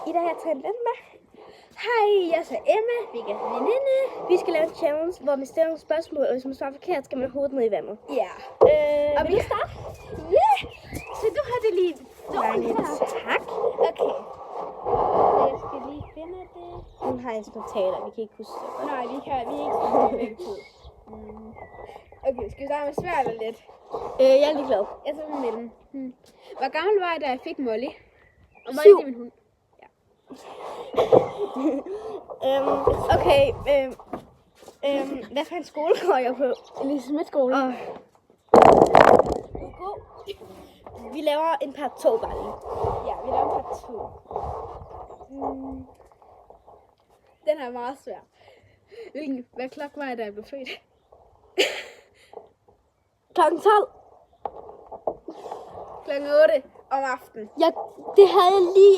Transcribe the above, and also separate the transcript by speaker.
Speaker 1: I dag har jeg taget en ven med. Hej, jeg er Emma. Vi er veninde. Vi skal lave en challenge, hvor vi stiller nogle spørgsmål, og hvis man svarer forkert, skal man hovedet ned i vandet.
Speaker 2: Ja.
Speaker 1: Og vil du starte?
Speaker 2: Ja. Så du har det lige
Speaker 1: Nej, tak.
Speaker 2: Okay. Så jeg skal lige finde det.
Speaker 1: Hun har et notater, vi kan ikke huske det.
Speaker 2: Nej, vi er ikke så. Okay, skal vi starte med svært eller let?
Speaker 1: Jeg er lige glad.
Speaker 2: Jeg er sådan mellem. Hvor gammel var jeg, da jeg fik Molly? Og Molly
Speaker 1: 7.
Speaker 2: er min hund.
Speaker 1: Okay. Hvad for en skole går jeg på?
Speaker 2: Elisabeth skole.
Speaker 1: Vi laver en part 2 bare lige.
Speaker 2: Ja, vi laver part 2. Den er meget svær. Hvad klokken var jeg, da jeg blev født?
Speaker 1: Klokken 12.
Speaker 2: Klokken 8 om aftenen.
Speaker 1: Ja, det havde jeg lige